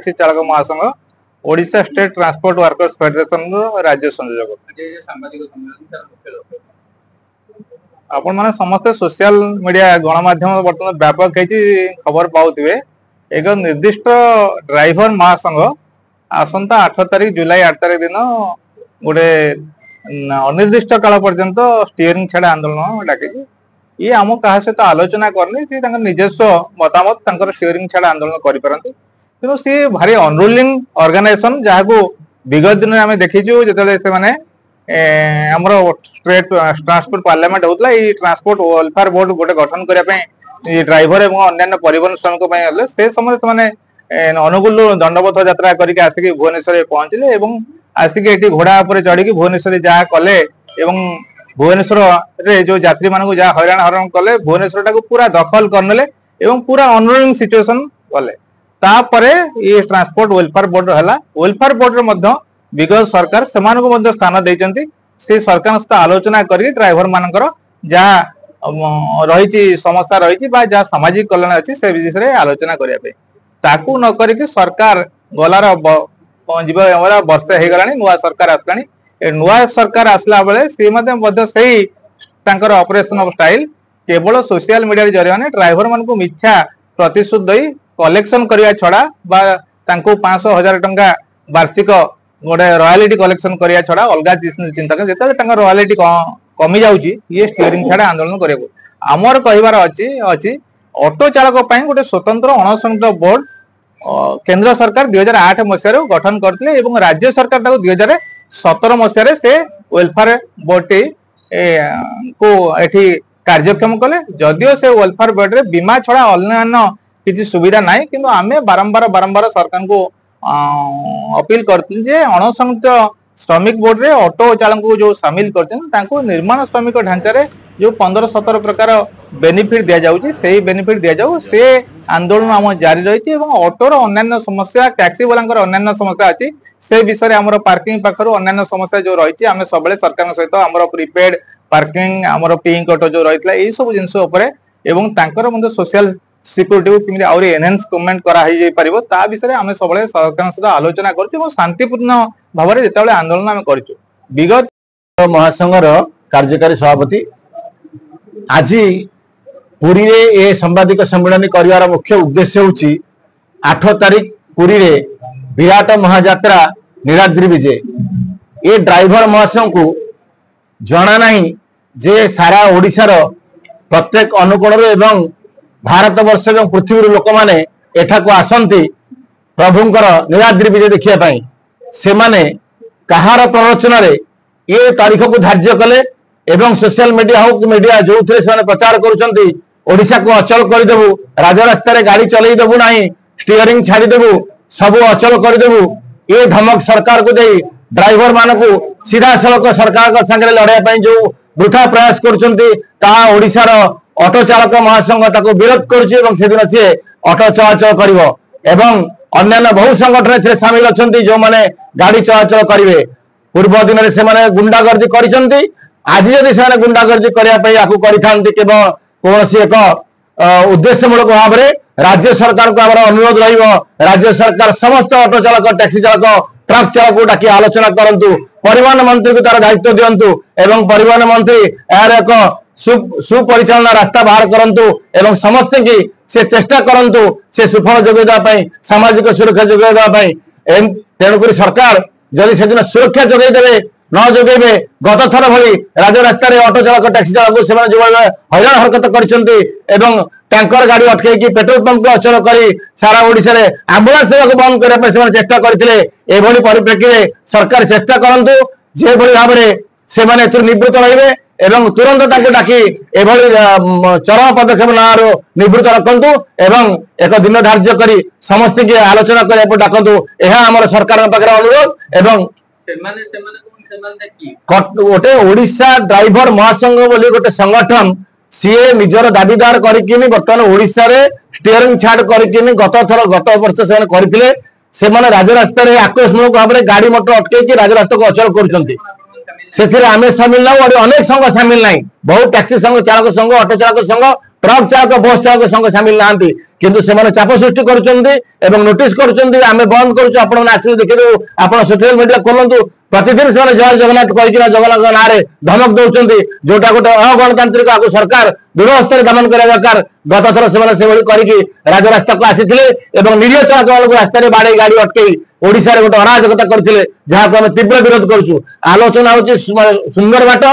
Taxi चालक महासंघ Odisha state transport workers federation राज्य संयोजक। आपण माने समस्त सोशल मीडिया गणमाध्यम बर्तमान व्यापक खबर पाउथिबे एक निर्दिष्ट ड्राइवर महासंघ आसंता 8 तारिख जुलाई 8 तारिख दिन गोटे अनिर्दिष्ट काल पर्यंत स्टीयरिंग छाड़ आंदोलन डाके ये आम क्या सहित आलोचना करनी सी निजस्व मतामत स्टीयरिंग छाड़ आंदोलन करें कि सी भारी अनरूलिंग ऑर्गेनाइजेशन जहाँ को विगत दिन में देखीचु जो आमर स्टेट ट्रांसपोर्ट पार्लियामेंट होता है ट्रांसपोर्ट वेलफेयर बोर्ड गोटे गठन करने ड्राइवर और अन्य परिवहन श्रमिक से समय से अनुकूल दंडपथ यात्रा करके आसिक भुवनेश्वर पहुंचले आसिक ये घोड़ा उपर चढ़ी भुवनेश्वर जहाँ कले भुवनेश्वर रे जो यात्री मान जहाँ हैरान हरण कले भुवनेश्वर पूरा दखल करने पूरा अनरोलिंग सिचुएशन कले तापरे ये ट्रांसपोर्ट वेलफेयर बोर्ड है वेलफेयर बोर्ड विगत सरकार से स्थान देते से सरकार सहित आलोचना कर ड्राइवर मानकर जहाँ रही समस्या रही जहाँ सामाजिक कल्याण अच्छी से विषय में आलोचना करने ताकू न करिक सरकार गलार वर्षे हो गला नुआ सरकार आसला नुआ सरकार आसला बेले से ऑपरेशन ऑफ स्टाइल केवल सोशल मीडिया जरिए ड्राइवर मान को मिथ्या प्रतिश्रुति दे कलेक्शन करने छड़ा 500,000 टंका वार्षिक गोटे रॉयल्टी कलेक्शन करने छड़ा अलग चिंता जिते रॉयल्टी कमी जाऊँगी ये स्टीयरिंग छाड़ आंदोलन करें आमर कहबार अच्छी ऑटो चालक गोटे स्वतंत्र अणसंघ बोर्ड केंद्र सरकार 2008 मसीह गठन करते राज्य सरकार 2017 मसीह से वेलफेयर बोर्ड को एठी कार्यक्षम कले जदियो से वेलफेयर बोर्ड रे बीमा छड़ा अन्य किसी सुविधा ना कि आमे बारंबार सरकार को अपील करते अणसंघ श्रमिक बोर्ड रे ऑटो चालक को जो सामिल करते निर्माण श्रमिक ढांचारे जो 15-17 प्रकार बेनिफिट दि जाऊँगी से बेनिफिट दि जाऊ से आंदोलन आम जारी रही ऑटोर अन्य समस्या टैक्सी वाला अन्य समस्या अच्छी से विषय में आम पार्किंग पाखर अन्य समस्या जो रही आम सब सरकार सहित आम प्रिपेड पार्किंग आम पिंक ऑटो जो रही है सब जिन सोशल सिक्योरिटी को कमी एनहेंस गवर्नमेंट करा विषय आम सब सरकार सहित आलोचना कर शांतिपूर्ण भाव में जिते आंदोलन आम कर विगत महासंघर कार्यकारी सभापति आज पुरी रे ए सांबादिक सम्मेलन कर मुख्य उद्देश्य होची 8 तारिख पुरी रे विराट महायात्रा नीलाद्रि विजय ये ड्राइवर महासंघ को जना नहीं जे सारा ओडिशार प्रत्येक अनुकोण एवं भारत वर्ष एवं पृथ्वी लोक माने एठा को आसंती प्रभुंकर नीलाद्रि विजय देखिया पाई से माने कहार प्ररोचन रे ये तारीख को धार्य कले एवं सोशल मीडिया हो कि मीडिया जो से प्रचार करुचंती ओडिशा को अचल करदेबू राजरास्त गाड़ी चलईदेबू ना स्टीयरिंग छाड़देबू सब अचल करदेबू ये धमक सरकार को दे ड्राइवर मान को सीधा सड़क सरकार संगे लड़ाई जो वृथा प्रयास करुचार ऑटो चालक महासंघ विरोध कर सी ऑटो चलाचल कर अन्य बहु संगठन सामिल अच्छा जो मैंने गाड़ी चलाचल करेंगे पूर्व दिन में से गुंडागर्दी कर आज जदि से गुंडागर्दी करते केवल कौन सी एक उद्देश्यमूलक भाव में राज्य सरकार को आम अनुरोध राज्य सरकार समस्त ऑटो चालक टैक्सी चालक ट्रक चालक को डाकी आलोचना करूँ परिवहन मंत्री को तार दायित्व दिंतु एवं परिवहन मंत्री यार एक सुपरिचालना रास्ता बाहर करूँ समस्त की से चेष्टा करूँ से सुफल जोगेदेवाई सामाजिक सुरक्षा जोगेदेवाई तेणुक सरकार जदि से सुरक्षा जोगेदेवे न जोगेबे गत थर भली राजरास्त ऑटो चालक टैक्सी चालक से जो हैरान हरकत कर गाड़ी अटकई पेट्रोल पंप को अचल कर सारा ओडिशा रे आंबुलांस सेवा को बंद करने चेष्टा करते परिप्रेक्षी में सरकार चेष्टा करूँ जो भाव में से निवृत्त रही तुरंत डाकी चरम पदक्षेप ना निवृत्त रखु एक दिन धार्य कर समस्त की आलोचना करने डाकतु यह आम सरकार अनुरोध गोटे ओडिशा ड्राइवर महासंघ बोली गोटे संगठन सीए निजर दाबीदार करके बर्तमान ओडिशा रे स्टीयरिंग छाड़ करके गत वर्ष से करते राजरास्त आक्रोशमूलक भाव में गाड़ी मोटर अटकई राजरास्त को अचल कर से आम सामिल ना अनेक संघ सामिल ना बहुत टैक्सी संघ चालक संघ ऑटो चालक संघ ट्रक चालक बस चालक संघ सामिल ना किंतु से चाप सृष्टि कर नोटिस करें बंद कर देखिए आप सोशल मीडिया खोलु प्रतिदिन से जय जगन्नाथ कही जगन्नाथ ना धमक दौरान जोटा गोटे अगणतांत्रिक आपको सरकार दृढ़ हस्तर दमन करा दरकार गत थर से करके राजरास्ता को आसी निरीह चालक मान रास्तार बाड़े गाड़ी अटकई ओडिशा गोटे अराजकता करते जहाँ को तीव्र विरोध करूँ आलोचना हूँ सुंदर बाट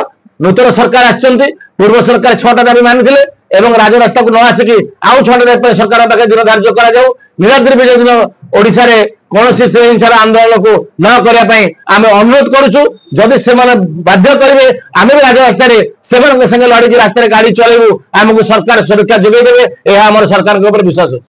नूतन सरकार आसछन्ति पूर्व सरकार 6टा दाबी मानिथिले एवं राजरास्ता को न आसिकी आउ 6टा दाबी सरकार पाखे दिन धार्य करा निराद्री विजय दिन ओडिशा रे कौन से हिंसार आंदोलन को न करने आम अनुरोध करुचु जदि से बाध्य करेंगे आम भी राजरास्तार से लड़की रास्तार गाड़ी चलू आमको सरकार सुरक्षा जोगेदेवे यह आम सरकार विश्वास।